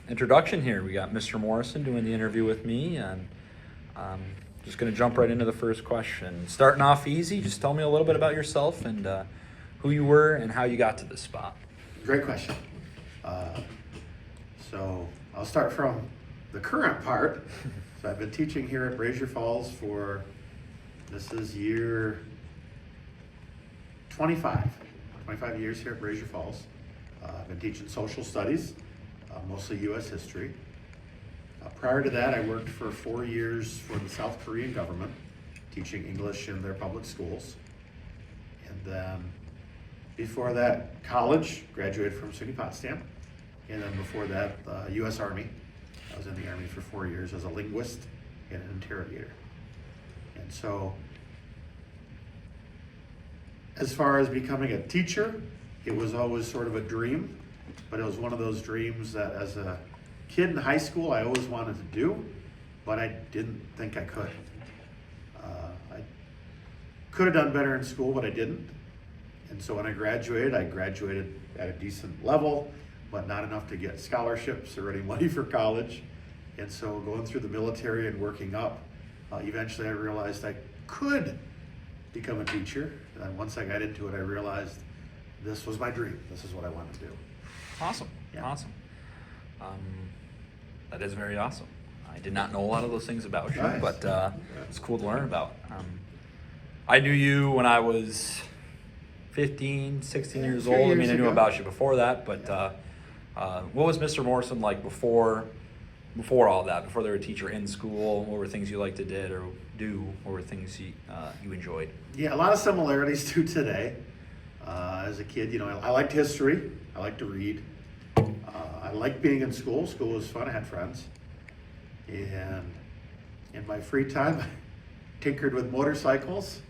Introduction here. We got Mr. Morrison doing the interview with me, and just going to jump right into the first question. Starting off easy, just tell me a little bit about yourself and who you were and how you got to this spot. Great question. So I'll start from the current part. So I've been teaching here at Brazier Falls this is year 25 years here at Brazier Falls. I've been teaching social studies, mostly U.S. history. Prior to that, I worked for 4 years for the South Korean government, teaching English in their public schools. And then before that, college, graduated from SUNY Potsdam. And then before that, U.S. Army. I was in the Army for 4 years as a linguist and an interrogator. And so, as far as becoming a teacher, it was always sort of a dream, but it was one of those dreams that as a kid in high school, I always wanted to do, but I didn't think I could. I could have done better in school, but I didn't. And so when I graduated at a decent level, but not enough to get scholarships or any money for college. And so going through the military and working up, eventually I realized I could become a teacher. And then once I got into it, I realized this was my dream. This is what I wanted to do. Awesome. Yeah. Awesome. That is very awesome. I did not know a lot of those things about you, Nice. but it's cool to learn about. I knew you when I was 15, 16 Yeah, years a few old. I mean, years I knew ago. about you before that, but what was Mr. Morrison like before all that? Before they were a teacher in school, what were things you liked to did or do? What were things you enjoyed? Yeah, a lot of similarities to today. As a kid, I liked history. I liked to read. I liked being in school. School was fun. I had friends. And in my free time, I tinkered with motorcycles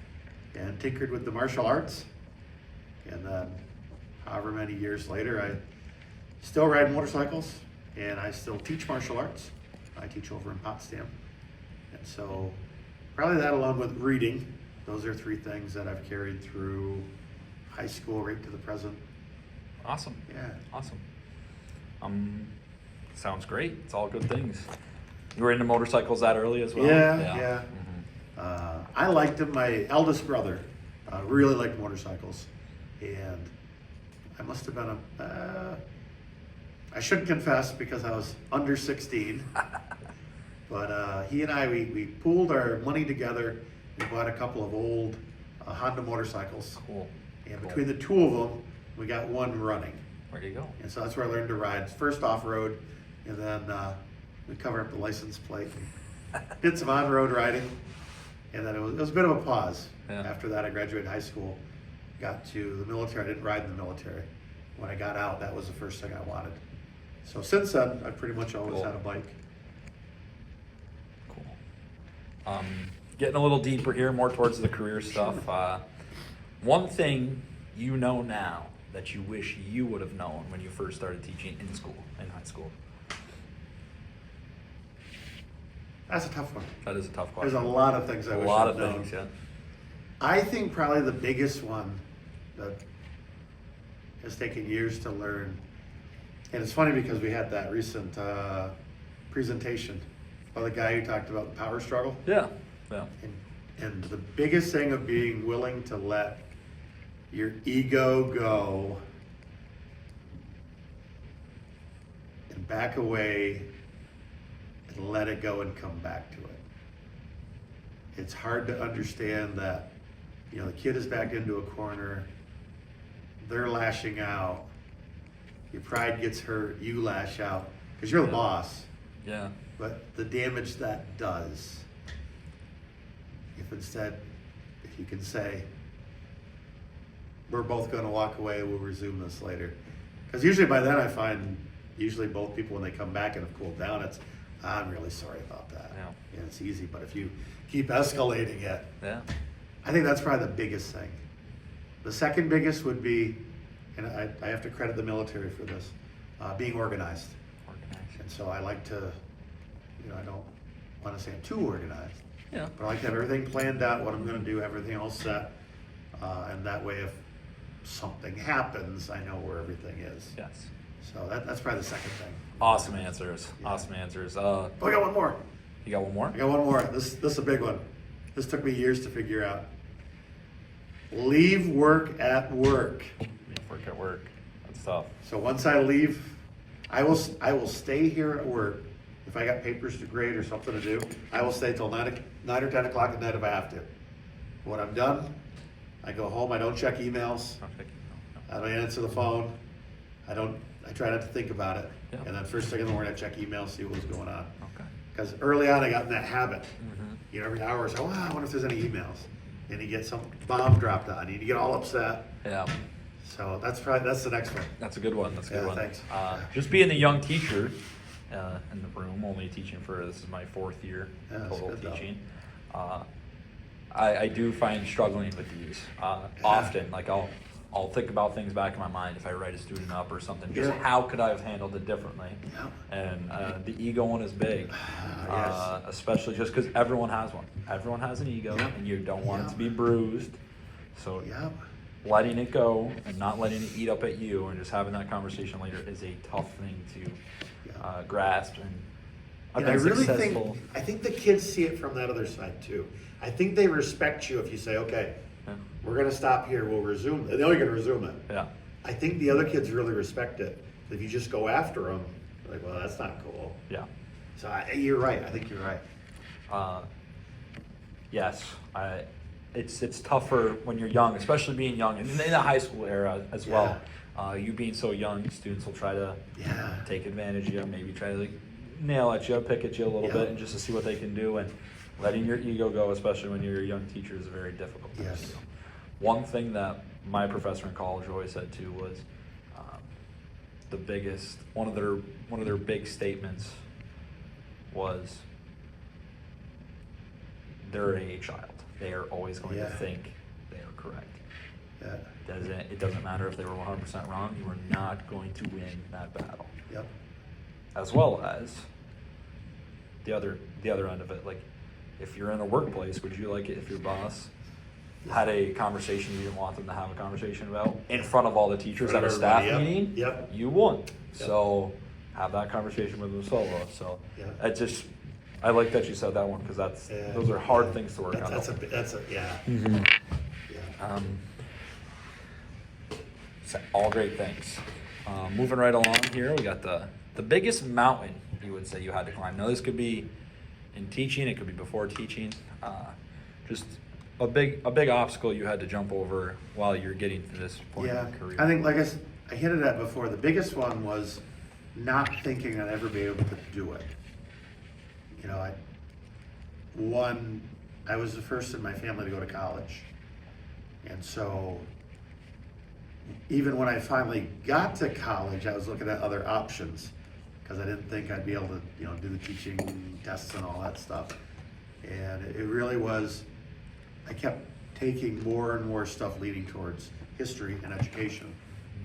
and tinkered with the martial arts. And then, however many years later, I still ride motorcycles and I still teach martial arts. I teach over in Potsdam. And so, probably that along with reading, those are three things that I've carried through high school right to the present. Awesome. Yeah. Awesome. Sounds great. It's all good things. You were into motorcycles that early as well? Yeah. Mhm. I liked them. My eldest brother really liked motorcycles. And I must have been I shouldn't confess because I was under 16. But he and I, we pooled our money together and bought a couple of old Honda motorcycles. Cool. And Cool. between the two of them, we got one running. Where do you go? And so that's where I learned to ride. First off-road, and then we cover up the license plate and did some on-road riding. And then it was a bit of a pause. Yeah. After that, I graduated high school, got to the military. I didn't ride in the military. When I got out, that was the first thing I wanted. So since then, I've pretty much always Cool. had a bike. Cool. Getting a little deeper here, more towards the career stuff. One thing you know now that you wish you would have known when you first started teaching in high school? That's a tough one. That is a tough There's question. a lot of things I A wish lot I'd of known. things, yeah. I think probably the biggest one that has taken years to learn, and it's funny because we had that recent presentation by the guy who talked about the power struggle. Yeah, yeah. And the biggest thing of being willing to let your ego go and back away and let it go and come back to it. It's hard to understand that, the kid is backed into a corner, they're lashing out, your pride gets hurt, you lash out, because you're the boss. Yeah. But the damage that does, if you can say, we're both going to walk away, we'll resume this later. Because usually by then I find, both people when they come back and have cooled down, it's, I'm really sorry about that. Yeah. And it's easy, but if you keep escalating it, Yeah. I think that's probably the biggest thing. The second biggest would be, and I have to credit the military for this, being organized. Organized. And so I like to, I don't want to say I'm too organized, Yeah. but I like to have everything planned out, what I'm going to do, everything all set. And that way, if something happens, I know where everything is. Yes. So that's probably the second thing. Awesome answers. Yeah. Awesome answers. Oh, I got one more. You got one more? I got one more. This is a big one. This took me years to figure out. Leave work at work. Work at work. That's tough. So once I leave, I will stay here at work. If I got papers to grade or something to do, I will stay till 9 or 10 o'clock at night if I have to. When I'm done, I go home. I don't check emails. Okay. I don't answer the phone. I try not to think about it. Yeah. And then first thing in the morning, I check emails, see what's going on. Okay. Because early on, I got in that habit. Mm-hmm. You know, every hour or so, oh, I wonder if there's any emails. And you get some bomb dropped on you. You get all upset. Yeah. So that's the next one. That's a good one. That's a good Yeah, one. thanks. Just being the young teacher in the room, only teaching this is my 4th year Yeah, that's total good, though. teaching. I do find struggling with these often. Like I'll think about things back in my mind if I write a student up or something. Just Yeah. how could I have handled it differently? Yeah. And the ego one is big, Yes. especially just because everyone has one. Everyone has an ego, Yeah. and you don't want it Yeah. to be bruised. So Yep. letting it go and not letting it eat up at you and just having that conversation later is a tough thing to Yeah. grasp. And I've And I been really successful. think the kids see it from that other side too. I think they respect you if you say, okay, Yeah. we're gonna stop here, we'll resume. They know you're gonna resume it. Yeah. I think the other kids really respect it. If you just go after them, like, well, that's not cool. Yeah. So you're right. I think you're right. Yes, it's tougher when you're young, especially being young and in the high school era as well. You being so young, students will try to Yeah. take advantage of you, maybe try to nail at you, pick at you a little Yeah. bit, and just to see what they can do. And letting your ego go, especially when you're a young teacher, is a very difficult thing Yes. to do. One thing that my professor in college always said too was the biggest one of their big statements was they're a child. They are always going to Yeah. think they are correct. Yeah. It doesn't matter if they were 100% wrong. You are not going to win that battle. Yep. As well as the other end of it, like if you're in a workplace, would you like it if your boss had a conversation you didn't want them to have a conversation about in front of all the teachers In at front a of staff everybody, meeting? yep. You won. So have that conversation with them solo. So Yeah. I like that you said that one because Yeah. those are hard Yeah. things to work out. That's a yeah. Mhm. Yeah. So all great things. Moving right along here, we got the biggest mountain you would say you had to climb. Now this could be in teaching, it could be before teaching. Just a big obstacle you had to jump over while you're getting to this point Yeah, in your career. I think like I hinted at before, the biggest one was not thinking I'd ever be able to do it. You know, I was the first in my family to go to college. And so even when I finally got to college, I was looking at other options because I didn't think I'd be able to, do the teaching tests and all that stuff. And it really was, I kept taking more and more stuff leading towards history and education.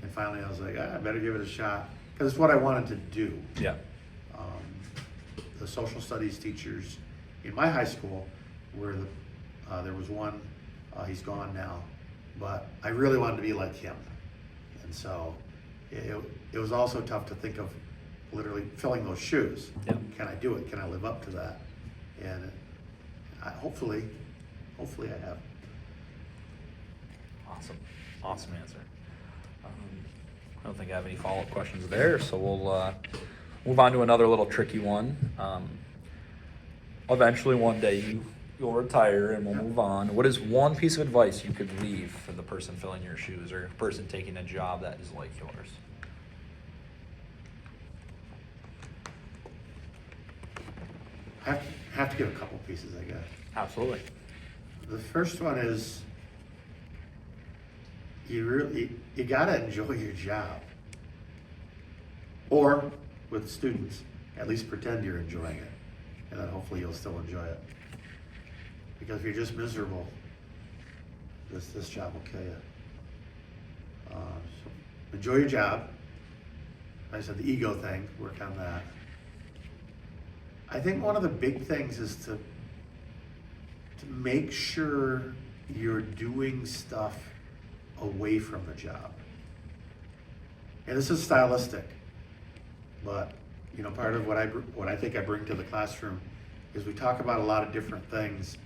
And finally I was like, I better give it a shot because it's what I wanted to do. Yeah. The social studies teachers in my high school were there was one, he's gone now, but I really wanted to be like him. And so it was also tough to think of literally filling those shoes. Yeah. Can I do it? Can I live up to that? And hopefully I have. Awesome answer. I don't think I have any follow-up questions there, so we'll move on to another little tricky one. Eventually one day you'll retire and we'll move on. What is one piece of advice you could leave for the person filling your shoes or person taking a job that is like yours? I have to give a couple pieces, I guess. Absolutely. The first one is you gotta enjoy your job. Or with students, at least pretend you're enjoying it. And then hopefully you'll still enjoy it. Because if you're just miserable, this job will kill you. So enjoy your job. Like I said, the ego thing, work on that. I think one of the big things is to make sure you're doing stuff away from the job. And this is stylistic. But, you know, part of what I think I bring to the classroom is we talk about a lot of different things,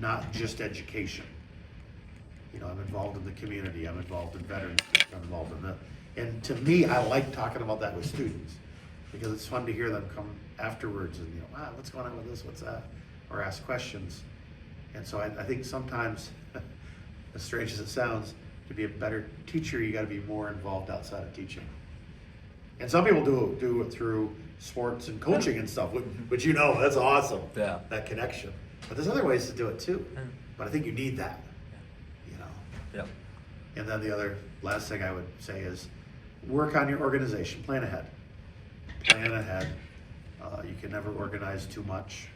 not just education. You know, I'm involved in the community, I'm involved in veterans, I'm involved in the, and to me, I like talking about that with students, because it's fun to hear them come afterwards and, you know, wow, what's going on with this, what's that, or ask questions. And so I think sometimes, as strange as it sounds, to be a better teacher, you gotta be more involved outside of teaching. And some people do it through sports and coaching and stuff, which you know, that's awesome. Yeah. That connection. But there's other ways to do it too. Yeah. But I think you need that, you know. Yep. And then the other last thing I would say is work on your organization. Plan ahead. Plan ahead. You can never organize too much.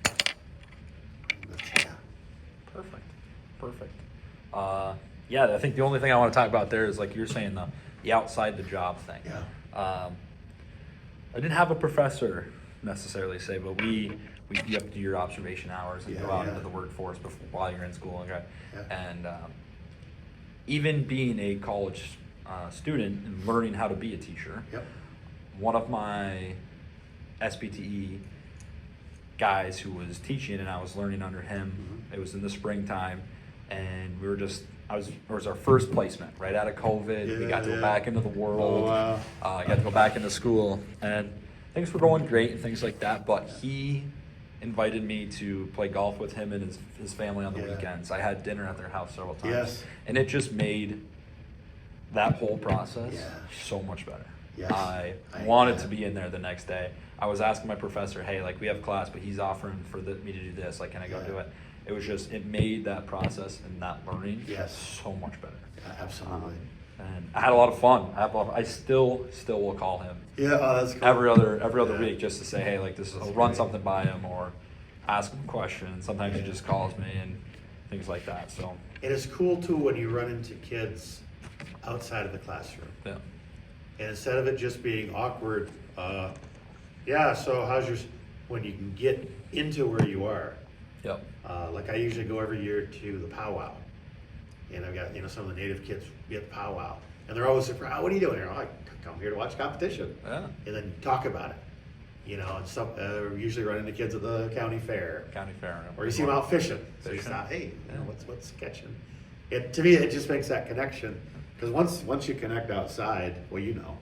But, yeah. Perfect. Yeah, I think the only thing I want to talk about there is, like you're saying, the outside the job thing. Yeah. I didn't have a professor necessarily say, but you have to do your observation hours and Yeah, go out yeah. into the workforce while you're in school. Okay? Yeah. And even being a college student and learning how to be a teacher, Yep. one of my SBTE guys who was teaching and I was learning under him, Mhm. it was in the springtime, and it was our first placement right out of COVID. We got to go Yeah. back into the world. Oh, wow. Got to go back into school, and things were going great and things like that. But he invited me to play golf with him and his family on the Yeah. weekends. I had dinner at their house several times. Yes. And it just made that whole process Yeah. so much better. Yes. I I- wanted yeah. to be in there the next day. I was asking my professor, hey, like, we have class, but he's offering for me to do this. Like, can I go Yeah. do it? It was just, it made that process and that learning Yes. so much better. Yeah, absolutely. And I had a lot of fun. I still will call him Yeah, oh, that's cool. every other Yeah. week just to say, hey, like, this is, That's I'll run great. something by him or ask him a question. Sometimes he just calls me and things like that. So And it's cool too when you run into kids outside of the classroom. yeah, And instead of it just being awkward, yeah, so when you can get into where you are. yep, Like I usually go every year to the powwow. And I've got, you know, some of the native kids be at the powwow. And they're always surprised, oh, what are you doing here? Oh, I come here to watch competition. yeah. And then talk about it. You know, and some, usually run into kids at the county fair. County fair. Or you see them out fishing. So you Fishing. stop, hey, you know, Yeah. what's catching? To me, it just makes that connection. Because once you connect outside, well, you know,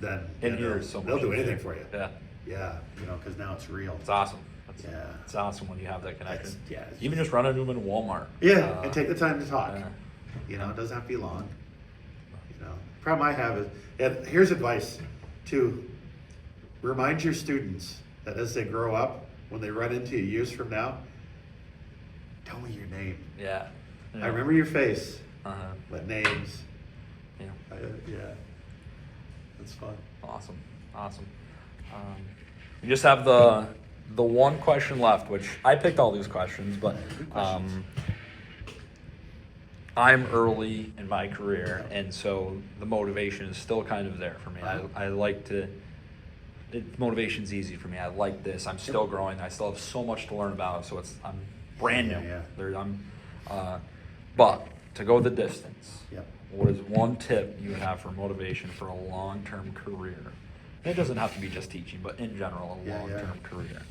then In you know, here is so much they'll do easier. anything for you. Yeah, Yeah, you know, because now it's real. it's awesome. Yeah. It's awesome when you have that connection. It's Even just running into them in Walmart. Yeah, and take the time to talk. yeah. You know, it doesn't have to be long. You know, the problem I have is, and here's advice to remind your students that as they grow up, when they run into you years from now, tell me your name. Yeah. I remember your face, Uh-huh. but names, Yeah. yeah, that's fun. Awesome. We just have the one question left, which I picked all these questions, but Good questions. I'm early in my career, and so the motivation is still kind of there for me. I like to. Motivation's easy for me. I like this. I'm still growing. I still have so much to learn about. So I'm brand new. Yeah. But to go the distance. Yep. What is one tip you would have for motivation for a long-term career? And it doesn't have to be just teaching, but in general, a Yeah, long-term yeah. career.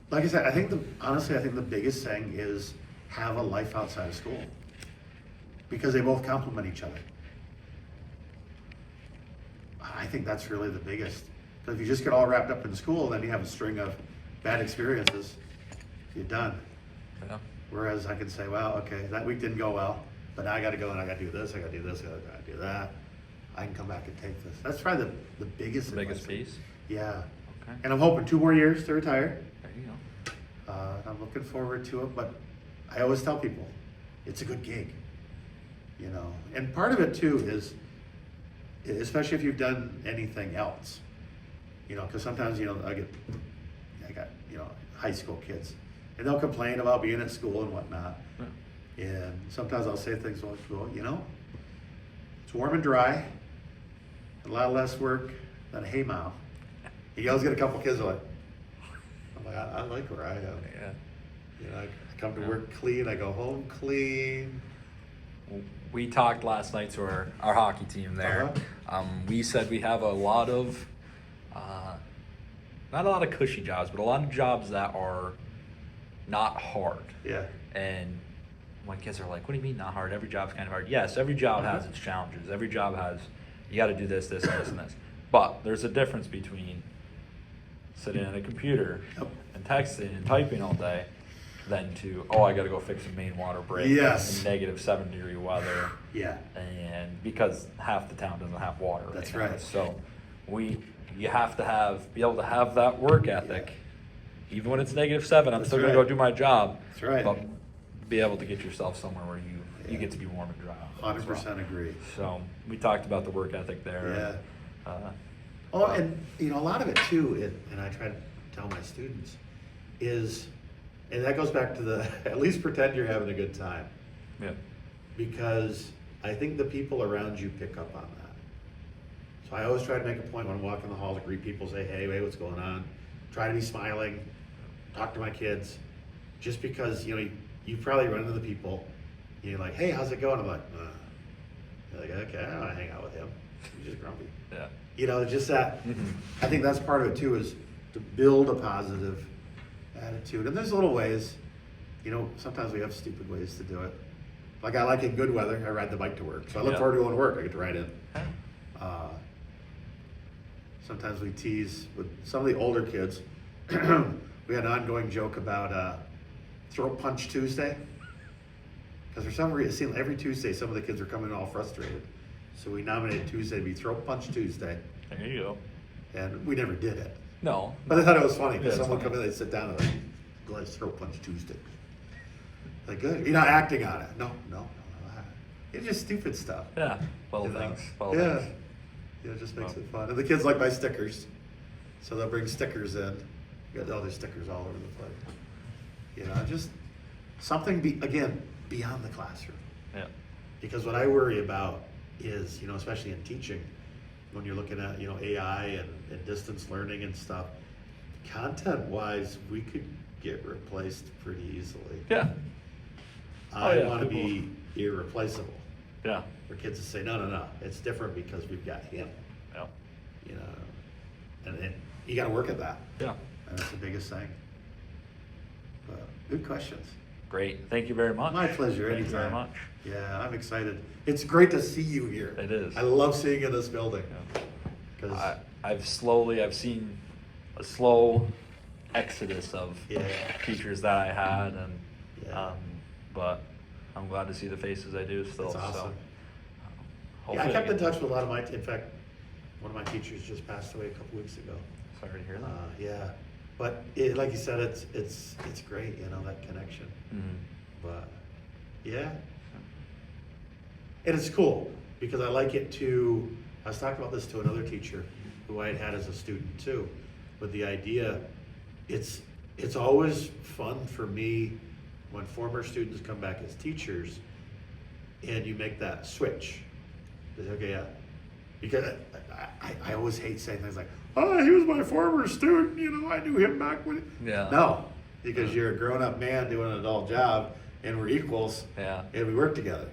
Like I said, I think the biggest thing is have a life outside of school. Because they both complement each other. I think that's really the biggest. Because if you just get all wrapped up in school, then you have a string of bad experiences, you're done. Yeah. Whereas I can say, well, okay, that week didn't go well, but now I gotta go and I gotta do this, I gotta do this, I gotta do that. I can come back and take this. That's probably the biggest The biggest advice. piece. Yeah. Okay. And I'm hoping 2 more years to retire. There you go. I'm looking forward to it, but I always tell people, it's a good gig, you know. And part of it too is, especially if you've done anything else, you know, because sometimes, you know, I got, you know, high school kids, and they'll complain about being at school and whatnot. Yeah. And sometimes I'll say things like, well, you know, it's warm and dry, a lot less work than a hay mow. You always get a couple kids who are like, I'm like, I like where I am. Yeah. You know, I come to work clean, I go home clean. we talked last night to our hockey team there. We said we have a lot of, not a lot of cushy jobs, but a lot of jobs that are not hard. Yeah. And when kids are like, what do you mean not hard? Every job's kind of hard. Yes, every job has its challenges. Every job has, you got to do this, this, and this, and this. But there's a difference between sitting at a computer and texting and typing all day than to, oh, I got to go fix a main water break Yes. in negative 7-degree weather. Yeah. And because half the town doesn't have water. That's now. right. So you have to be able to have that work ethic. Even when it's -7, I'm That's still going to right. go do my job. That's right. But be able to get yourself somewhere where you get to be warm and dry. as well. 100% agree. So we talked about the work ethic there. Yeah. Uh, And you know, a lot of it too, and I try to tell my students, is, and that goes back to the, at least pretend you're having a good time. yeah. Because I think the people around you pick up on that. So I always try to make a point when I'm walking the hall to greet people, say, hey, what's going on? Try to be smiling, talk to my kids, just because, you know, you probably run into the people, and you're like, hey, how's it going? I'm like, You're like, okay, I don't want to hang out with him. He's just grumpy. Yeah. You know, just that, Mhm. I think that's part of it too, is to build a positive attitude. And there's little ways, you know, sometimes we have stupid ways to do it. Like I like in good weather, I ride the bike to work. So I look Yeah. forward to going to work, I get to ride in. Yeah. Sometimes we tease with some of the older kids. We had an ongoing joke about throat punch Tuesday. Because for some reason, it seemed every Tuesday some of the kids are coming in all frustrated. So we nominated Tuesday to be throat punch Tuesday. There you go. And we never did it. No. But I thought it was funny because Yeah, it's someone funny. come in, they sit down and like, let's throat punch Tuesday. Like, good. You're not acting on it. No. It's just stupid stuff. Yeah. Little You know? things. Little Yeah. things. Yeah, it just makes Well. it fun. And the kids like my stickers. So they'll bring stickers in. You got all these stickers all over the place. You know, just something, again, beyond the classroom. Yeah. Because what I worry about is, you know, especially in teaching, when you're looking at, you know, AI and distance learning and stuff, content-wise, we could get replaced pretty easily. Yeah. I yeah, want to people- be irreplaceable. Yeah. For kids to say, no, it's different because we've got him, Yeah. you know, and you got to work at that. Yeah. And that's the biggest thing. But good questions. Great. Thank you very much. My pleasure. Thank you very Anytime. much. Yeah, I'm excited. It's great to see you here. It is. I love seeing you in this building. Yeah. 'Cause- I've seen a slow exodus of Yeah. teachers that I had, and Yeah. but I'm glad to see the faces I do still. That's awesome. So, Yeah, I hopefully kept in get- touch with a lot of in fact, one of my teachers just passed away a couple weeks ago. Sorry to hear that. Yeah, but like you said, it's great, you know, that connection. Mhm. But yeah, and it's cool because I like it to. I was talking about this to another teacher who I had as a student too, with the idea. It's always fun for me when former students come back as teachers, and you make that switch. It's okay, yeah. Because I always hate saying things like, "Oh, he was my former student. You know, I knew him back when." Yeah. No, because you're a grown-up man doing an adult job, and we're equals. Yeah. And we work together.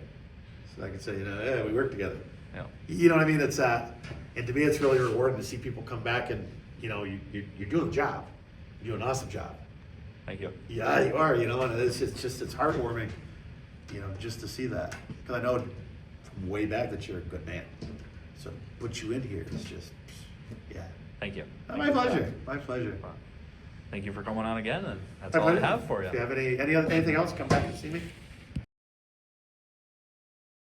So I can say, you know, yeah, we work together. Yeah. You know what I mean? It's that, and to me, it's really rewarding to see people come back and, you know, you're doing the job. You're doing an awesome job. Thank you. Yeah, you are, you know, and it's heartwarming, you know, just to see that. Because I know from way back that you're a good man. So put you in here is just, yeah. Thank you. My pleasure, my pleasure. Thank you for coming on again, and that's My all I pleasure. have for you. If you have anything else, come back and see me.